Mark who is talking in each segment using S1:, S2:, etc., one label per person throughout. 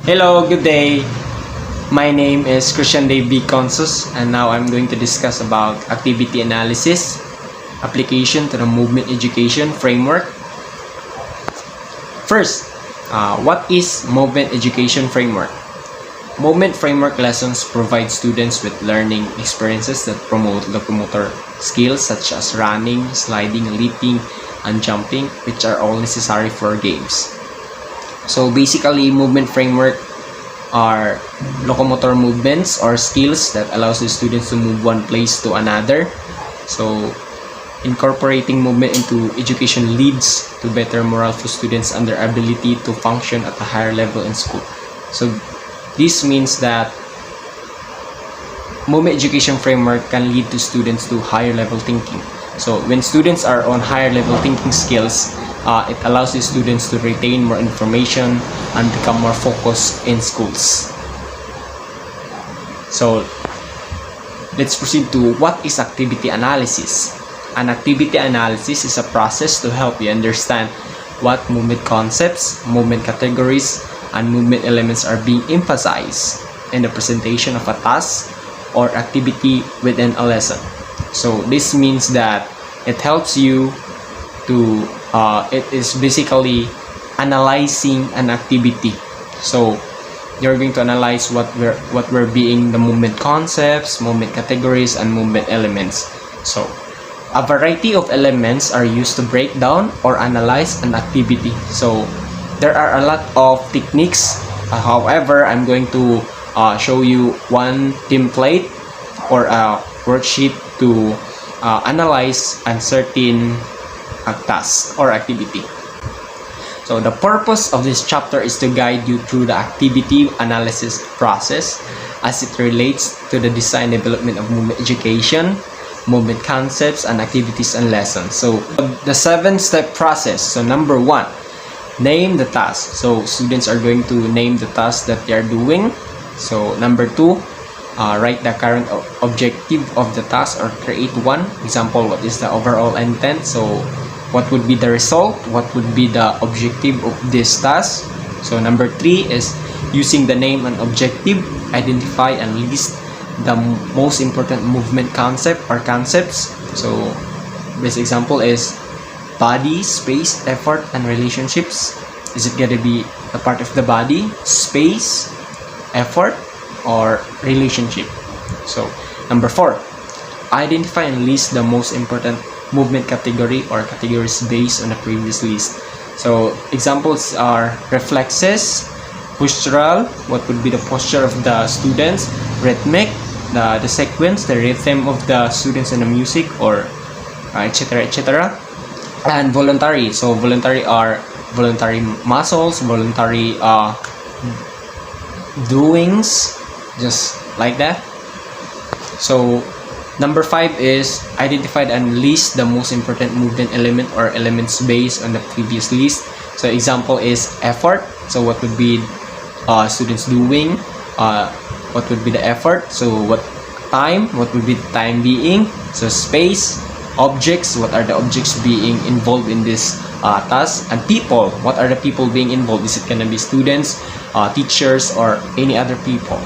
S1: Hello, good day. My name is Christian Dave B. Consus, and now I'm going to discuss about activity analysis, application to the movement education framework. First, what is movement education framework? Movement framework lessons provide students with learning experiences that promote locomotor skills such as running, sliding, leaping, and jumping, which are all necessary for games. So basically, movement framework are locomotor movements or skills that allows the students to move one place to another. So incorporating movement into education leads to better morale for students and their ability to function at a higher level in school. So this means that movement education framework can lead to students to higher level thinking. So when students are on higher level thinking skills, it allows the students to retain more information and become more focused in schools. So let's proceed to what is activity analysis. An activity analysis is a process to help you understand what movement concepts, movement categories, and movement elements are being emphasized in the presentation of a task or activity within a lesson. So this means that it helps you to it is basically analyzing an activity. So you're going to analyze what we're being the movement concepts, movement categories, and movement elements. So a variety of elements are used to break down or analyze an activity. So there are a lot of techniques. However, I'm going to show you one template or a worksheet to analyze a certain task or activity. So the purpose of this chapter is to guide you through the activity analysis process as it relates to the design development of movement education, movement concepts, and activities and lessons. So the 7-step process. So number 1, name the task. So students are going to name the task that they are doing. So number 2, write the current objective of the task or create one. Example, what is the overall intent? So what would be the result? What would be the objective of this task? So number 3 is using the name and objective, identify and list the most important movement concept or concepts. So this example is body, space, effort, and relationships. Is it going to be a part of the body, space, effort, or relationship? So number 4, identify and list the most important movement category or categories based on the previous list. So examples are reflexes, postural, what would be the posture of the students, rhythmic, the sequence, the rhythm of the students in the music, or etc, etc, and voluntary. So voluntary are voluntary muscles, voluntary doings, just like that. So number 5 is identify and list the most important movement element or elements based on the previous list. So example is effort. So what would be students doing? What would be the effort? So what time? What would be the time being? So space, objects. What are the objects being involved in this task? And people. What are the people being involved? Is it gonna be students, teachers, or any other people?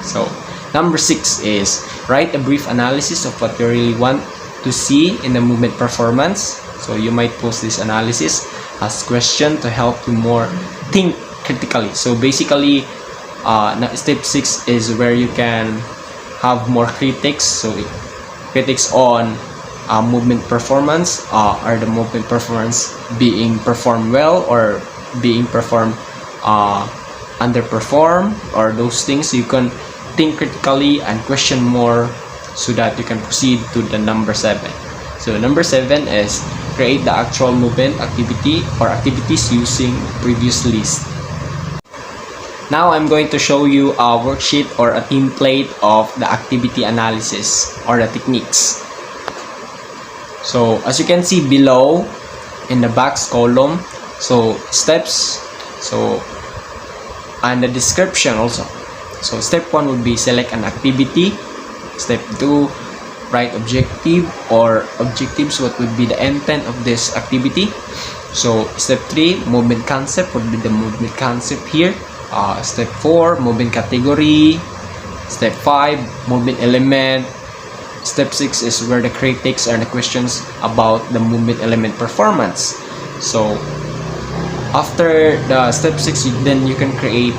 S1: So number 6 is write a brief analysis of what you really want to see in the movement performance. So you might post this analysis as question to help you more think critically. So basically, step 6 is where you can have more critics. So critics on movement performance. Are the movement performance being performed well or being performed underperformed, or those things? You can think critically and question more so that you can proceed to the number 7. So number 7 is create the actual movement activity or activities using previous list. Now I'm going to show you a worksheet or a template of the activity analysis or the techniques. So as you can see below in the box column, so steps, so and the description also. So step 1 would be select an activity. Step 2, write objective or objectives. What would be the intent of this activity? So step 3, movement concept. What would be the movement concept here? Step 4, movement category. Step 5, movement element. Step 6 is where the critics are the questions about the movement element performance. So after the step 6, then you can create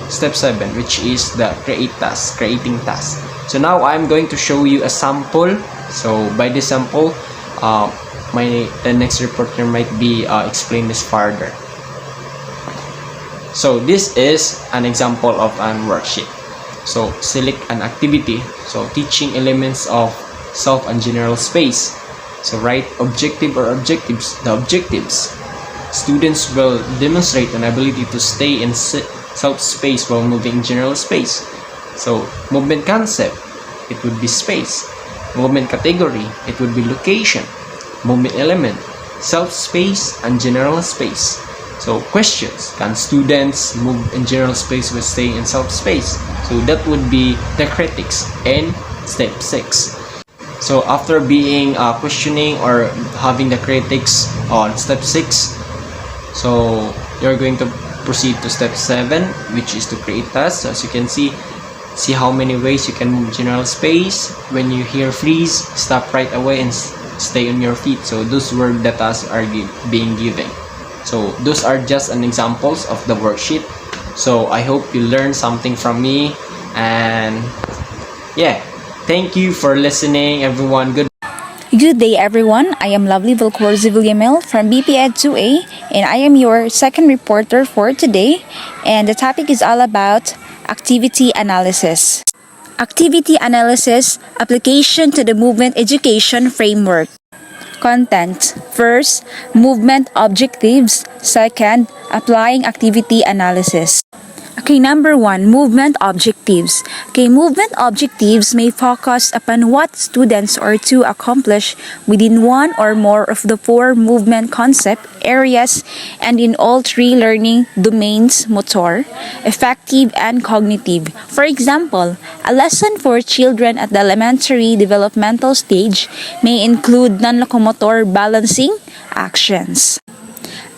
S1: step 7, which is the creating task. So now I'm going to show you a sample. So by this sample, the next reporter might be explain this further. So this is an example of an worksheet. So select an activity. So teaching elements of self and general space. So write objective or objectives. The objectives. Students will demonstrate an ability to stay in self space while moving in general space. So movement concept, it would be space. Movement category, it would be location. Movement element, self space and general space. So questions, can students move in general space while staying in self space? So that would be the critics in step 6. So after being questioning or having the critics on step 6, so you're going to proceed to step 7, which is to create tasks. So as you can see how many ways you can move general space. When you hear freeze, stop right away and stay on your feet. So those were the tasks are being given. So those are just an examples of the worksheet. So I hope you learned something from me, and yeah, thank you for listening, everyone.
S2: Good day, everyone. I am Lovely Vilcorzi Villamil from BPED 2A, and I am your second reporter for today. And the topic is all about activity analysis. Activity analysis, application to the movement education framework. Content. First, movement objectives. Second, applying activity analysis. Okay, number 1, movement objectives. Okay, movement objectives may focus upon what students are to accomplish within one or more of the 4 movement concept areas and in all 3 learning domains: motor, affective, and cognitive. For example, a lesson for children at the elementary developmental stage may include non-locomotor balancing actions.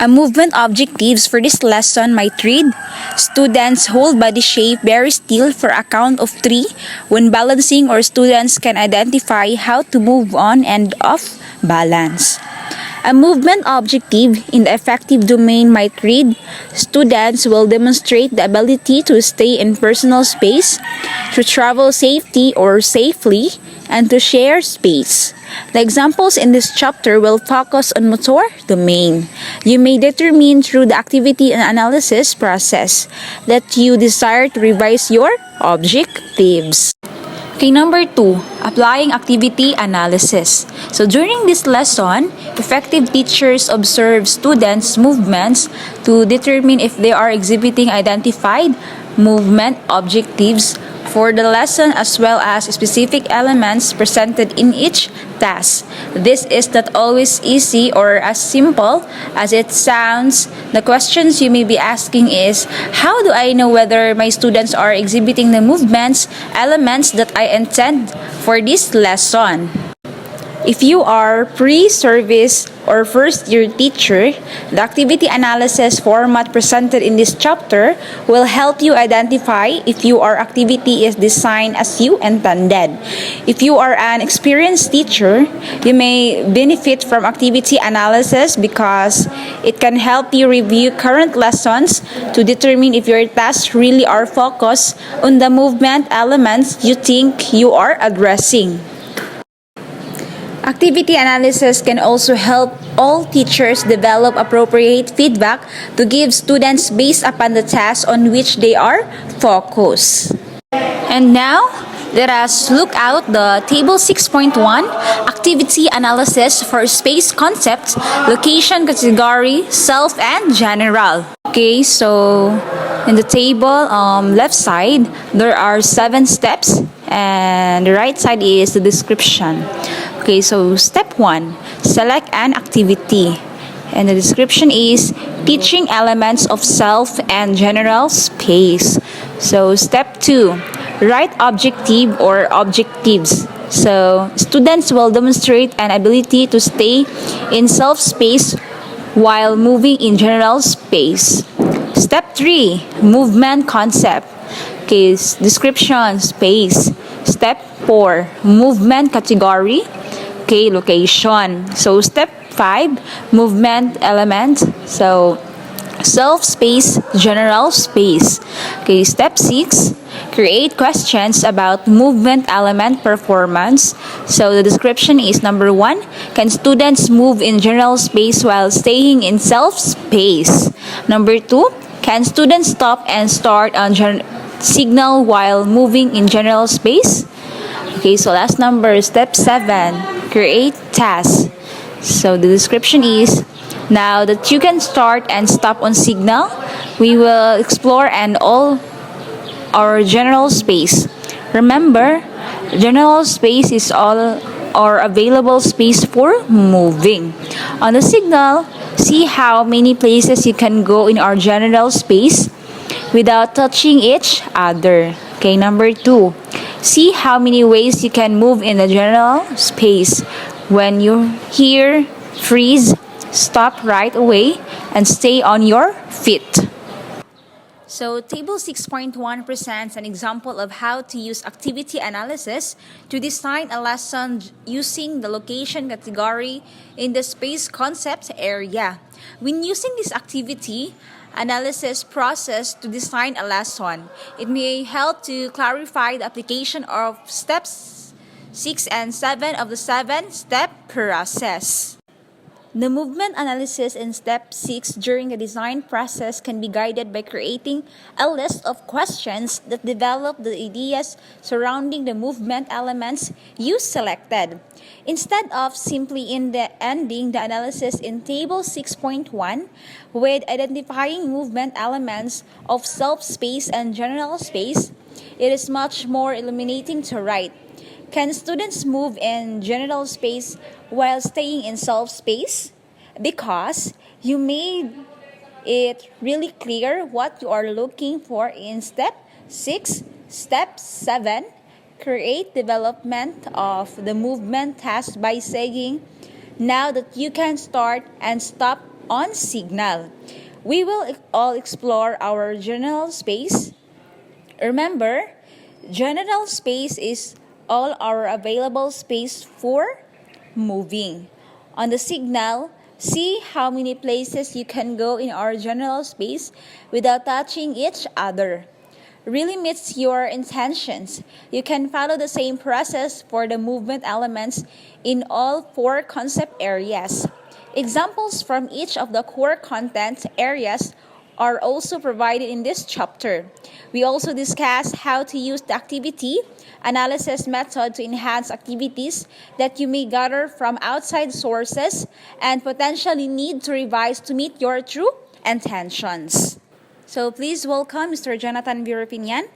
S2: A movement objectives for this lesson might read: students hold body shape very still for a count of 3 when balancing, or students can identify how to move on and off balance. A movement objective in the affective domain might read: students will demonstrate the ability to stay in personal space, to travel safely or safely, and to share space. The examples in this chapter will focus on motor domain. You may determine through the activity and analysis process that you desire to revise your objectives. Okay, number 2, applying activity analysis. So during this lesson, effective teachers observe students' movements to determine if they are exhibiting identified movement objectives for the lesson, as well as specific elements presented in each task. This is not always easy or as simple as it sounds. The questions you may be asking is: how do I know whether my students are exhibiting the movements, elements that I intend for this lesson? If you are pre-service or first-year teacher, the activity analysis format presented in this chapter will help you identify if your activity is designed as you intended. If you are an experienced teacher, you may benefit from activity analysis because it can help you review current lessons to determine if your tasks really are focused on the movement elements you think you are addressing. Activity analysis can also help all teachers develop appropriate feedback to give students based upon the tasks on which they are focused. And now, let us look out the table 6.1, activity analysis for space concepts, location category, self, and general. Okay, so in the table left side, there are 7 steps, and the right side is the description. Okay, so step 1, select an activity. And the description is teaching elements of self and general space. So step 2, write objective or objectives. So students will demonstrate an ability to stay in self space while moving in general space. Step 3, movement concept. Okay, description, space. Step 4, movement category. Okay, location. So step 5, movement element. So self space, general space. Okay, step 6, create questions about movement element performance. So the description is number 1, can students move in general space while staying in self space? Number 2, can students stop and start on signal while moving in general space? Okay, so last number, step 7, create tasks. So the description is, now that you can start and stop on signal, we will explore and all our general space. Remember, general space is all our available space for moving. On the signal, see how many places you can go in our general space without touching each other. Okay, number 2, see how many ways you can move in the general space. When you hear freeze, stop right away and stay on your feet. So table 6.1 presents an example of how to use activity analysis to design a lesson using the location category in the space concept area. When using this activity analysis process to design a lesson, it may help to clarify the application of steps 6 and 7 of the 7-step process. The movement analysis in step 6 during the design process can be guided by creating a list of questions that develop the ideas surrounding the movement elements you selected. Instead of simply ending the analysis in table 6.1 with identifying movement elements of self-space and general space, it is much more illuminating to write, can students move in general space while staying in self-space? Because you made it really clear what you are looking for in step 6. Step 7, create development of the movement task by saying, now that you can start and stop on signal. We will all explore our general space. Remember, general space is all our available space for moving. On the signal, see how many places you can go in our general space without touching each other. Really meets your intentions. You can follow the same process for the movement elements in all 4 concept areas. Examples from each of the core content areas are also provided in this chapter. We also discuss how to use the activity analysis method to enhance activities that you may gather from outside sources and potentially need to revise to meet your true intentions. So please welcome Mr. Jonathan Virupinian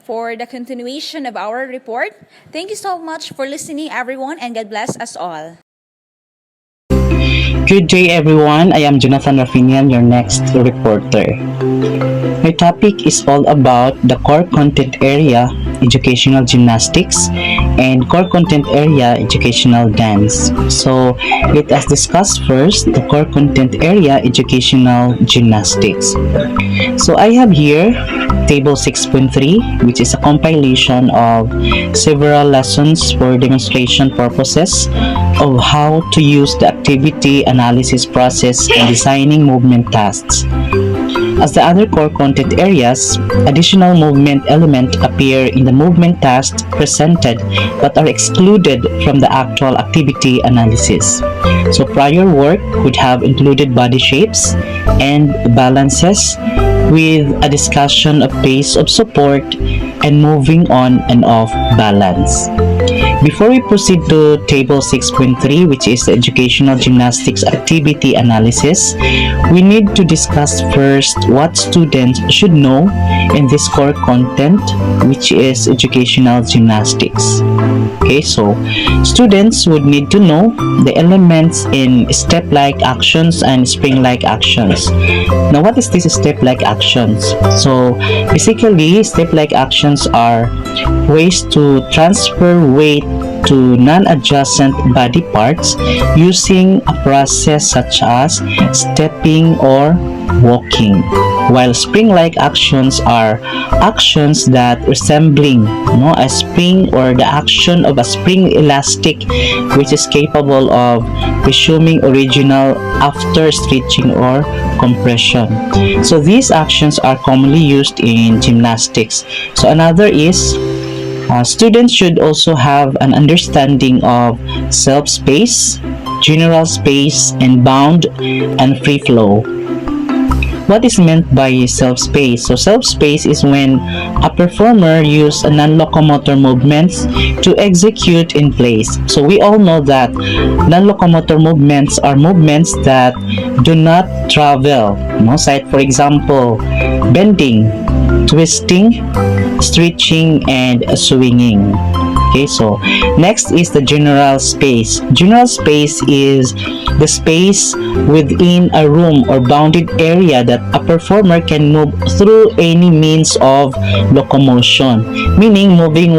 S2: for the continuation of our report. Thank you so much for listening, everyone, and God bless us all.
S3: Good day everyone, I am Jonathan Rafinian, your next reporter. My topic is all about the core content area, educational gymnastics, and core content area, educational dance. So let us discuss first the core content area, educational gymnastics. So I have here table 6.3, which is a compilation of several lessons for demonstration purposes of how to use the activity analysis process in designing movement tasks. As the other core content areas, additional movement elements appear in the movement tasks presented but are excluded from the actual activity analysis. So prior work would have included body shapes and balances with a discussion of pace of support and moving on and off balance. Before we proceed to table 6.3, which is the educational gymnastics activity analysis, we need to discuss first what students should know in this core content, which is educational gymnastics. Okay, so students would need to know the elements in step-like actions and spring-like actions. Now, what is this step-like actions? So basically, step-like actions are ways to transfer weight to non-adjacent body parts using a process such as stepping or walking, while spring-like actions are actions that resembling a spring or the action of a spring elastic which is capable of resuming original after stretching or compression. So these actions are commonly used in gymnastics. So another is students should also have an understanding of self-space, general space, and bound and free flow. What is meant by self-space? So self-space is when a performer uses non-locomotor movements to execute in place. So we all know that non-locomotor movements are movements that do not travel. Like for example, bending, twisting, stretching, and swinging. Okay, so next is the general space. General space is the space within a room or bounded area that a performer can move through any means of locomotion, meaning moving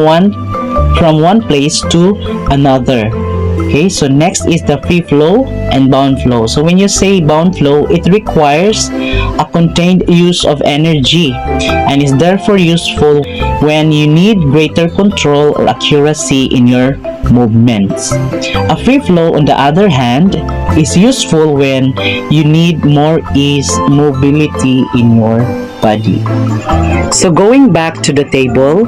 S3: from one place to another. Okay, so next is the free flow and bound flow. So when you say bound flow, it requires a contained use of energy and is therefore useful when you need greater control or accuracy in your movements. A free flow, on the other hand, is useful when you need more ease, mobility in your body. So going back to the table,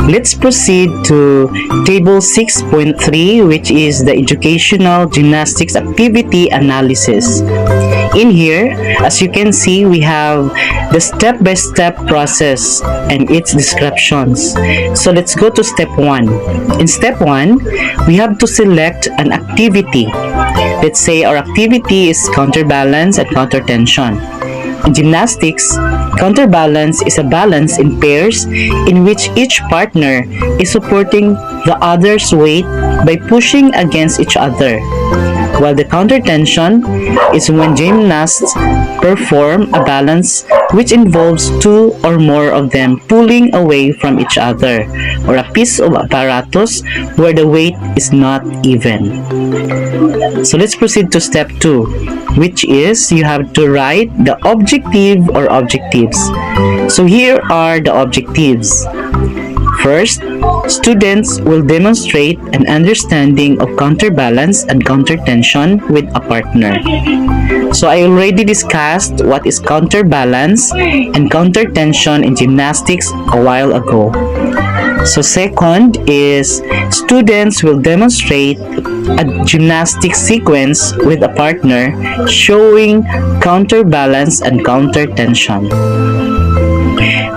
S3: let's proceed to table 6.3, which is the educational gymnastics activity analysis. In here, as you can see, we have the step-by-step process and its descriptions. So let's go to step 1. In step 1, we have to select an activity. Let's say our activity is counterbalance and countertension. In gymnastics, counterbalance is a balance in pairs in which each partner is supporting the other's weight by pushing against each other, while the countertension is when gymnasts perform a balance which involves two or more of them pulling away from each other, or a piece of apparatus where the weight is not even. So let's proceed to step 2, which is you have to write the objective or objectives. So here are the objectives. First, students will demonstrate an understanding of counterbalance and countertension with a partner. So I already discussed what is counterbalance and countertension in gymnastics a while ago. So second is students will demonstrate a gymnastic sequence with a partner showing counterbalance and countertension.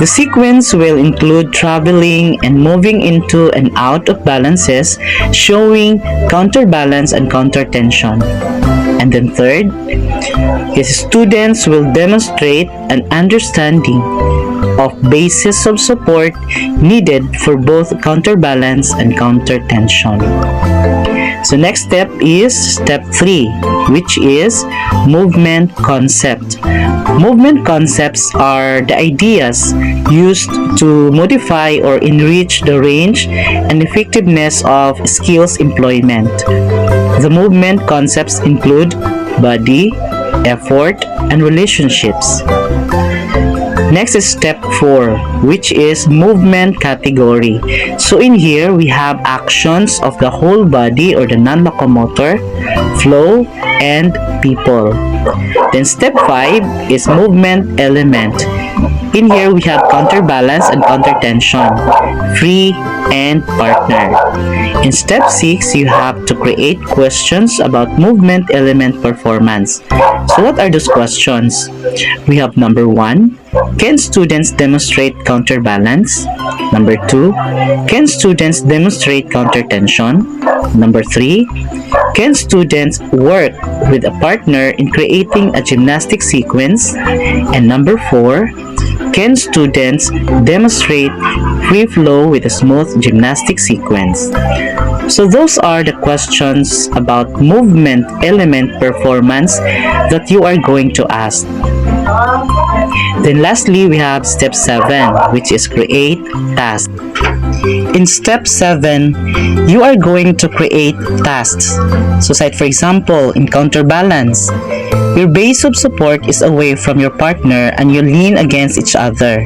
S3: The sequence will include traveling and moving into and out of balances showing counterbalance and countertension. And then third is students will demonstrate an understanding of bases of support needed for both counterbalance and countertension. So next step is step 3, which is movement concept. Movement concepts are the ideas used to modify or enrich the range and effectiveness of skills employment. The movement concepts include body, effort, and relationships. Next is step 4, which is movement category. So in here, we have actions of the whole body or the non-locomotor, flow, and people. Then step 5 is movement element. In here, we have counterbalance and countertension, free, and partner. In step 6, you have to create questions about movement element performance. So what are those questions? We have number 1, can students demonstrate counterbalance? Number 2, can students demonstrate countertension? Number 3, can students work with a partner in creating a gymnastic sequence? And number 4, can students demonstrate free flow with a smooth gymnastic sequence? So those are the questions about movement element performance that you are going to ask. Then lastly, we have step 7, which is create task. In step 7, you are going to create tasks. So say for example, in counterbalance, Your base of support is away from your partner and you lean against each other.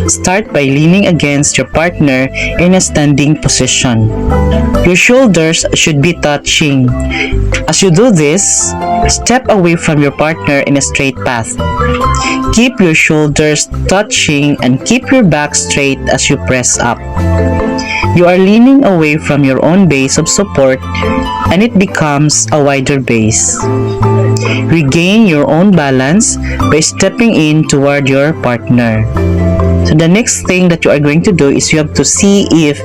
S3: Start by leaning against your partner in a standing position. Your shoulders should be touching. As you do this, step away from your partner in a straight path. Keep your shoulders touching and keep your back straight as you press up. You are leaning away from your own base of support and it becomes a wider base. Regain your own balance by stepping in toward your partner. So the next thing that you are going to do is you have to see if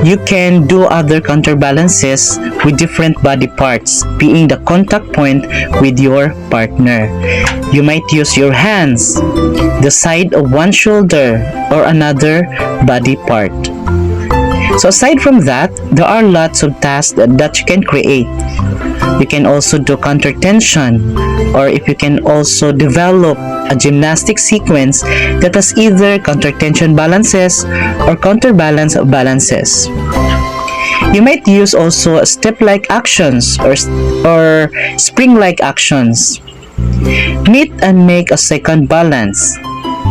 S3: you can do other counterbalances with different body parts, being the contact point with your partner. You might use your hands, the side of one shoulder, or another body part. So aside from that, there are lots of tasks that you can create. You can also do counter tension, or if you can also develop a gymnastic sequence that has either counter tension balances or counterbalance balances. You might use also step-like actions or spring-like actions. Meet and make a second balance.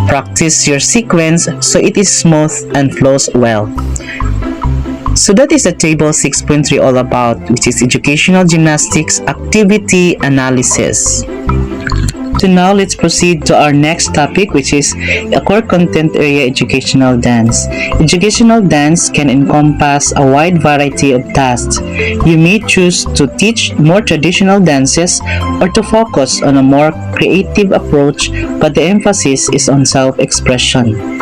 S3: Practice your sequence so it is smooth and flows well. So that is the table 6.3 all about, which is educational gymnastics activity analysis. So now let's proceed to our next topic, which is a core content area educational dance. Educational dance can encompass a wide variety of tasks. You may choose to teach more traditional dances or to focus on a more creative approach, but the emphasis is on self-expression.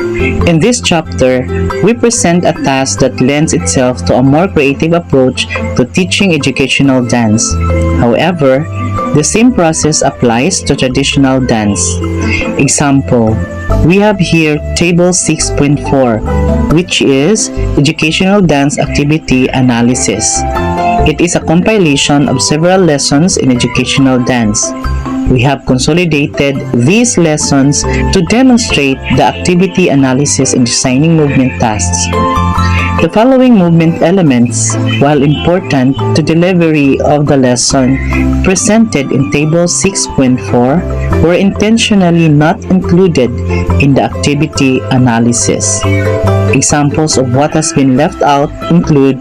S3: In this chapter, we present a task that lends itself to a more creative approach to teaching educational dance. However, the same process applies to traditional dance. Example, we have here table 6.4, which is educational dance activity analysis. It is a compilation of several lessons in educational dance. We have consolidated these lessons to demonstrate the activity analysis in designing movement tasks. The following movement elements, while important to delivery of the lesson presented in Table 6.4, were intentionally not included in the activity analysis. Examples of what has been left out include: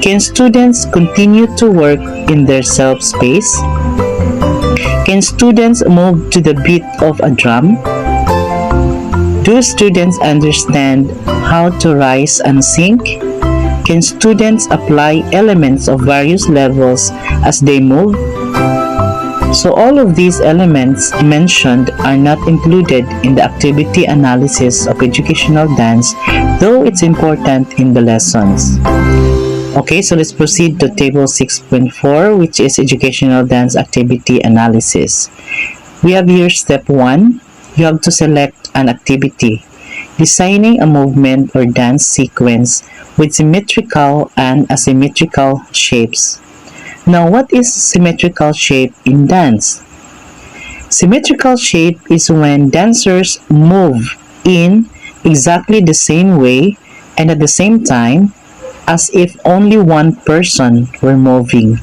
S3: can students continue to work in their self-space? Can students move to the beat of a drum? Do students understand how to rise and sink? Can students apply elements of various levels as they move? So all of these elements mentioned are not included in the activity analysis of educational dance, though it's important in the lessons. Okay, so let's proceed to table 6.4, which is educational dance activity analysis. We have here step 1. You have to select an activity. Designing a movement or dance sequence with symmetrical and asymmetrical shapes. Now, what is symmetrical shape in dance? Symmetrical shape is when dancers move in exactly the same way and at the same time as if only one person were moving.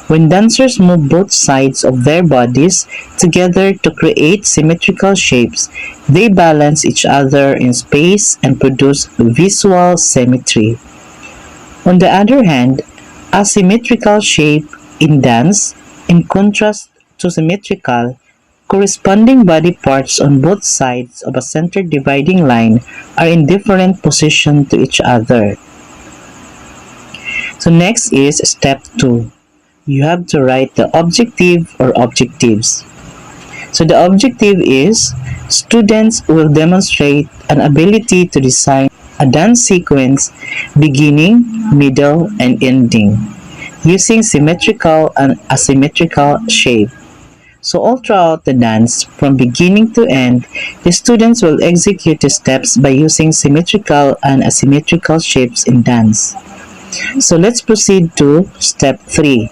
S3: When dancers move both sides of their bodies together to create symmetrical shapes, they balance each other in space and produce visual symmetry. On the other hand, asymmetrical shape in dance, in contrast to symmetrical, corresponding body parts on both sides of a center dividing line are in different position to each other. So next is step 2. You have to write the objective or objectives. So the objective is students will demonstrate an ability to design a dance sequence beginning, middle, and ending using symmetrical and asymmetrical shape. So all throughout the dance, from beginning to end, the students will execute the steps by using symmetrical and asymmetrical shapes in dance. So let's proceed to step 3,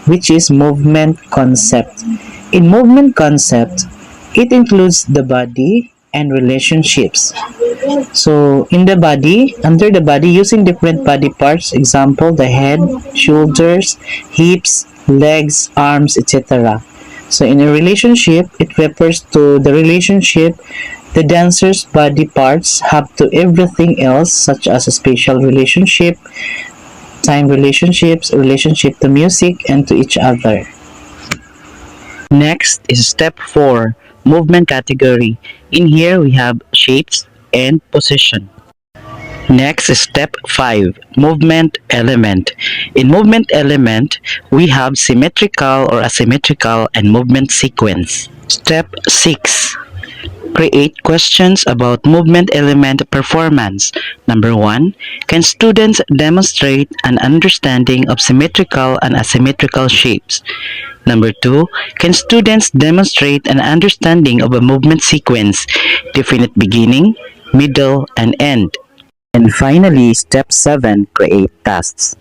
S3: which is movement concept. In movement concept, it includes the body and relationships. So in the body, under the body, using different body parts, example, the head, shoulders, hips, legs, arms, etc. So in a relationship, it refers to the relationship the dancer's body parts have to everything else, such as a spatial relationship, time relationships, relationship to music, and to each other. Next is step 4, movement category. In here we have shapes and position. Next is step 5, movement element. In movement element, we have symmetrical or asymmetrical and movement sequence. Step 6, create questions about movement element performance. Number 1, can students demonstrate an understanding of symmetrical and asymmetrical shapes? Number 2, can students demonstrate an understanding of a movement sequence, definite beginning, middle, and end? And finally, step 7, create tasks.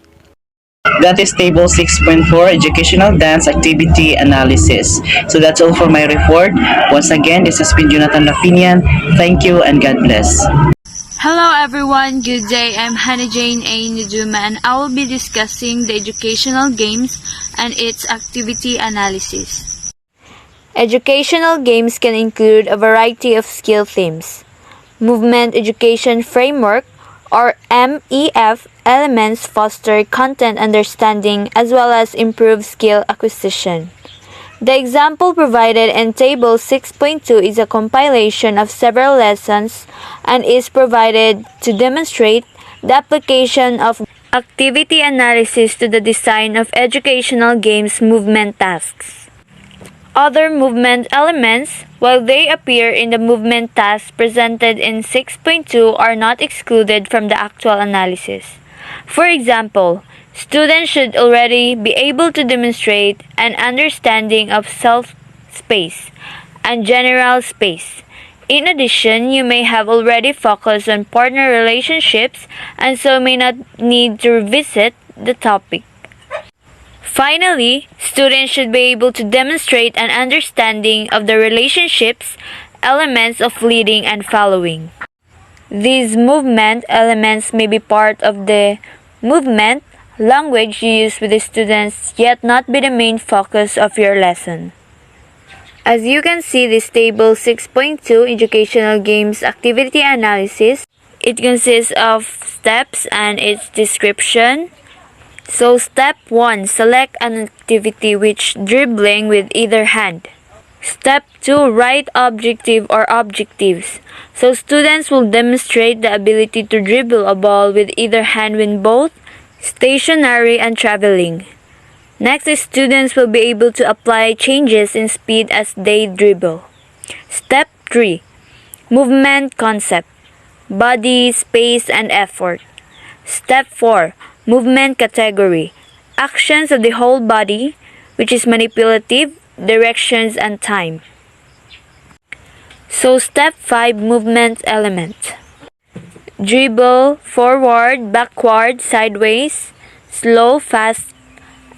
S3: That is table 6.4, educational dance activity analysis. So that's all for my report. Once again, this has been Jonathan Rafinian. Thank you and God bless.
S4: Hello everyone, good day. I'm Hannah Jane A. Nujuma and I will be discussing the educational games and its activity analysis. Educational games can include a variety of skill themes. Movement Education Framework or MEF elements foster content understanding as well as improve skill acquisition. The example provided in Table 6.2 is a compilation of several lessons and is provided to demonstrate the application of activity analysis to the design of educational games movement tasks. Other movement elements, while they appear in the movement tasks presented in 6.2, are not excluded from the actual analysis. For example, students should already be able to demonstrate an understanding of self-space and general space. In addition, you may have already focused on partner relationships and so may not need to revisit the topic. Finally, students should be able to demonstrate an understanding of the relationships, elements of leading and following. These movement elements may be part of the movement language you use with the students, yet not be the main focus of your lesson. As you can see, this table 6.2 educational games activity analysis, it consists of steps and its description. So step 1, select an activity which dribbling with either hand. Step 2, write objective or objectives. So students will demonstrate the ability to dribble a ball with either hand when both stationary and traveling. Next is students will be able to apply changes in speed as they dribble. Step 3, movement concept, body, space, and effort. Step 4, movement category, actions of the whole body, which is manipulative, directions, and time. So step 5, movement element. Dribble, forward, backward, sideways, slow, fast,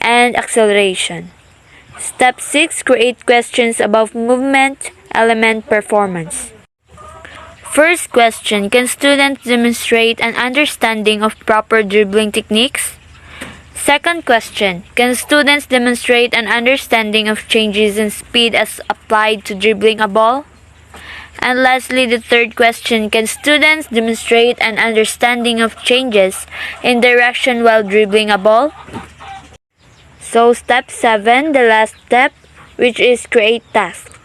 S4: and acceleration. Step 6, create questions about movement element performance. First question, can students demonstrate an understanding of proper dribbling techniques? Second question, can students demonstrate an understanding of changes in speed as applied to dribbling a ball? And lastly, the third question, can students demonstrate an understanding of changes in direction while dribbling a ball? So step 7, the last step, which is create task.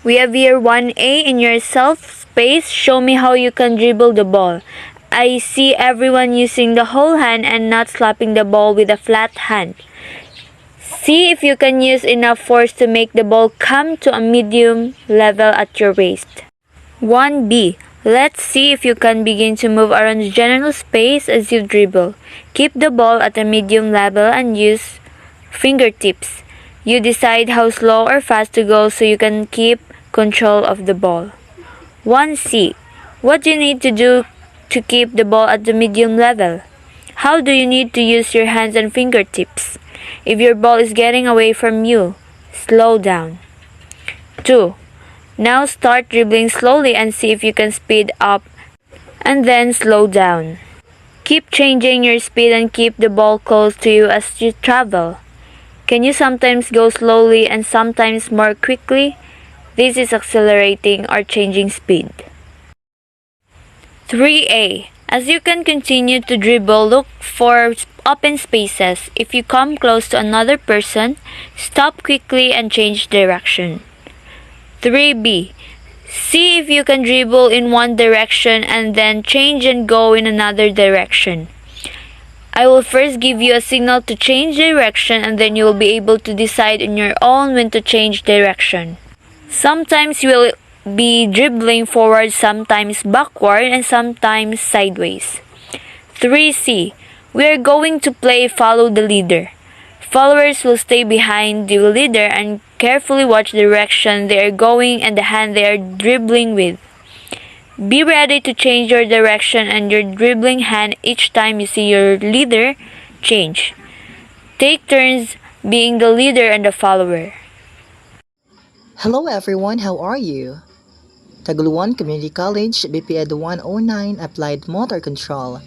S4: We have here 1A, in your self-space, show me how you can dribble the ball. I see everyone using the whole hand and not slapping the ball with a flat hand. See if you can use enough force to make the ball come to a medium level at your waist. 1B, let's see if you can begin to move around the general space as you dribble. Keep the ball at a medium level and use fingertips. You decide how slow or fast to go so you can keep control of the ball. 1C, what do you need to do to keep the ball at the medium level? How do you need to use your hands and fingertips? If your ball is getting away from you, slow down. 2. Now start dribbling slowly and see if you can speed up and then slow down. Keep changing your speed and keep the ball close to you as you travel. Can you sometimes go slowly and sometimes more quickly? This is accelerating or changing speed. 3A. As you can continue to dribble, look for open spaces. If you come close to another person, stop quickly and change direction. 3B. See if you can dribble in one direction and then change and go in another direction. I will first give you a signal to change direction and then you will be able to decide on your own when to change direction. Sometimes you will be dribbling forward, sometimes backward, and sometimes sideways. 3C. We are going to play follow the leader. Followers will stay behind the leader and carefully watch the direction they are going and the hand they are dribbling with. Be ready to change your direction and your dribbling hand each time you see your leader change. Take turns being the leader and the follower.
S5: Hello everyone, how are you? Taguluan Community College, BPED 109 Applied Motor Control.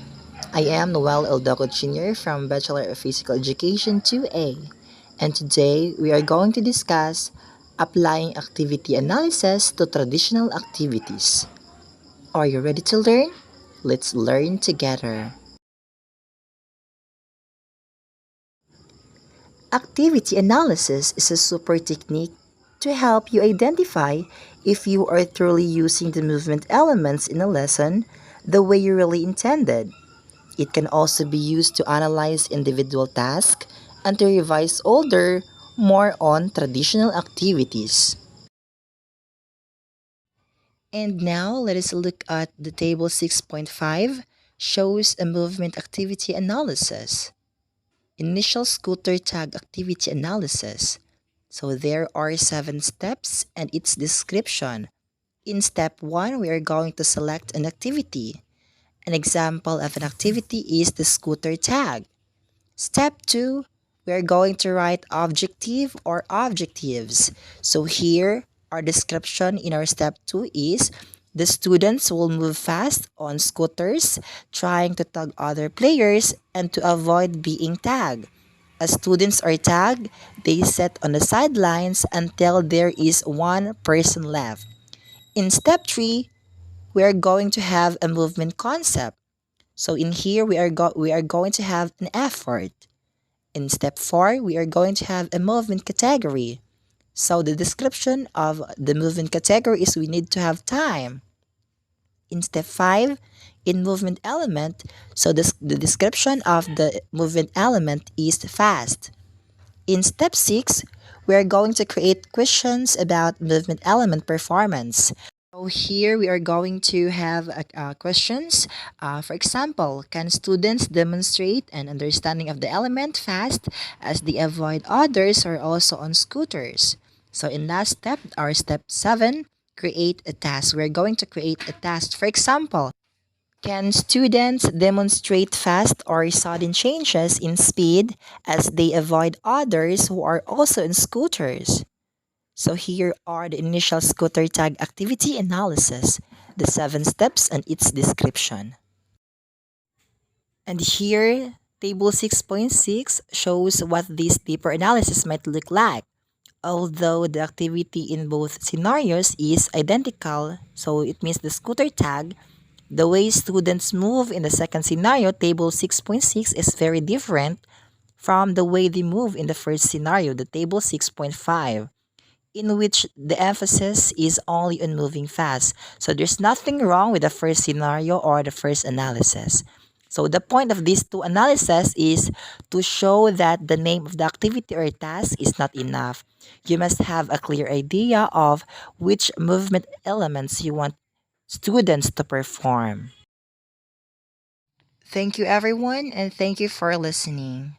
S5: I am Noel Eldoco Jr. from Bachelor of Physical Education 2A, and today we are going to discuss applying activity analysis to traditional activities. Are you ready to learn? Let's learn together. Activity analysis is a super technique to help you identify if you are truly using the movement elements in a lesson the way you really intended. It can also be used to analyze individual tasks and to revise older, more on traditional activities. And now let us look at the table 6.5 shows a movement activity analysis. Initial scooter tag activity analysis. So there are 7 steps and its description. In step 1, we are going to select an activity. An example of an activity is the scooter tag. Step 2, we are going to write objective or objectives. So here, our description in our step 2 is the students will move fast on scooters, trying to tag other players and to avoid being tagged. As students are tagged, they sit on the sidelines until there is one person left. In step 3, we are going to have a movement concept. So in here, we are going to have an effort. In step 4, we are going to have a movement category. So the description of the movement category is we need to have time. In step 5, in movement element, so the description of the movement element is fast. In step 6, we are going to create questions about movement element performance. So here we are going to have questions. For example, can students demonstrate an understanding of the element fast as they avoid others or also on scooters? So in last step, our step 7, create a task. We're going to create a task. For example, can students demonstrate fast or sudden changes in speed as they avoid others who are also on scooters? So here are the initial scooter tag activity analysis, the 7 steps and its description. And here, table 6.6 shows what this deeper analysis might look like. Although the activity in both scenarios is identical, so it means the scooter tag, the way students move in the second scenario, table 6.6, is very different from the way they move in the first scenario, the table 6.5, in which the emphasis is only on moving fast. So there's nothing wrong with the first scenario or the first analysis. So the point of these two analyses is to show that the name of the activity or task is not enough. You must have a clear idea of which movement elements you want students to perform. Thank you everyone, and thank you for listening.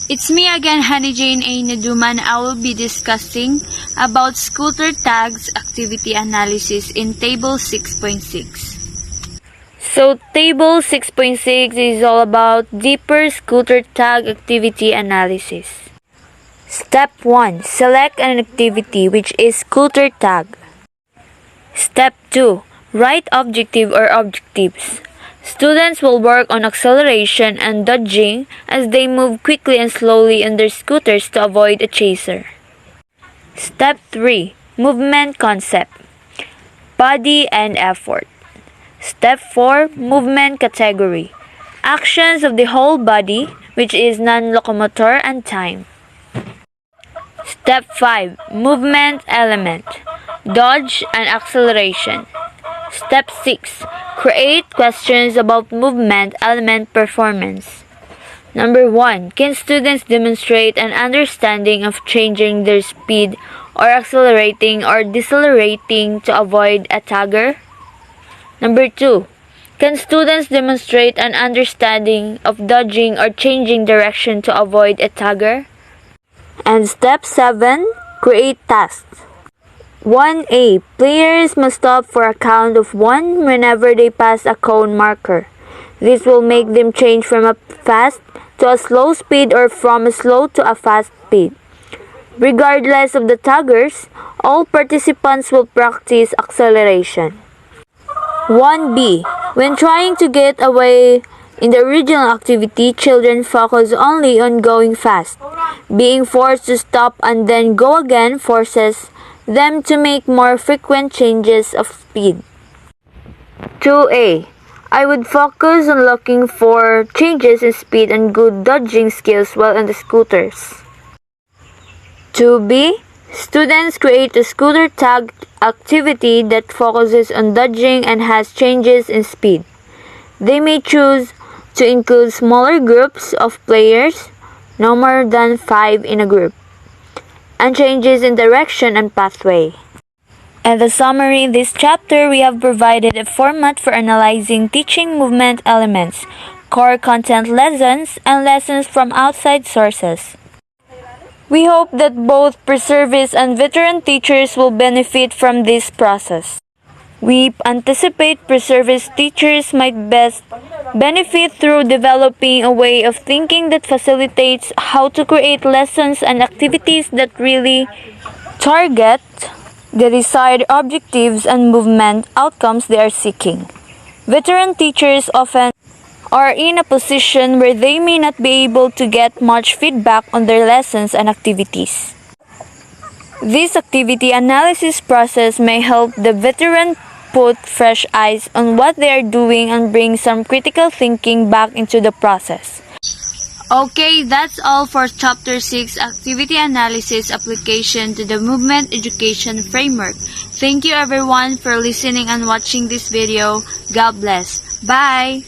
S4: It's me again, Honey Jane A. Naduman. I will be discussing about scooter tags activity analysis in table 6.6. So table 6.6 is all about deeper scooter tag activity analysis. Step 1. Select an activity which is scooter tag. Step 2. Write objective or objectives. Students will work on acceleration and dodging as they move quickly and slowly on their scooters to avoid a chaser. Step 3. Movement concept. Body and effort. Step 4. Movement category. Actions of the whole body, which is non-locomotor and time. Step 5. Movement element. Dodge and acceleration. Step 6. Create questions about movement element performance. Number 1. Can students demonstrate an understanding of changing their speed or accelerating or decelerating to avoid a tagger? Number 2. Can students demonstrate an understanding of dodging or changing direction to avoid a tagger? And step 7. Create tasks. 1A. Players must stop for a count of 1 whenever they pass a cone marker. This will make them change from a fast to a slow speed or from a slow to a fast speed. Regardless of the taggers, all participants will practice acceleration. 1B. When trying to get away in the original activity, children focus only on going fast. Being forced to stop and then go again forces them to make more frequent changes of speed. 2A. I would focus on looking for changes in speed and good dodging skills while on the scooters. 2B. Students create a scooter tag activity that focuses on dodging and has changes in speed. They may choose to include smaller groups of players, no more than 5 in a group, and changes in direction and pathway. In the summary in this chapter, we have provided a format for analyzing teaching movement elements, core content lessons, and lessons from outside sources. We hope that both pre-service and veteran teachers will benefit from this process. We anticipate pre-service teachers might best benefit through developing a way of thinking that facilitates how to create lessons and activities that really target the desired objectives and movement outcomes they are seeking. Veteran teachers often are in a position where they may not be able to get much feedback on their lessons and activities. This activity analysis process may help the veteran put fresh eyes on what they are doing and bring some critical thinking back into the process.
S6: Okay, that's all for Chapter 6 Activity Analysis Application to the Movement Education Framework. Thank you everyone for listening and watching this video. God bless. Bye!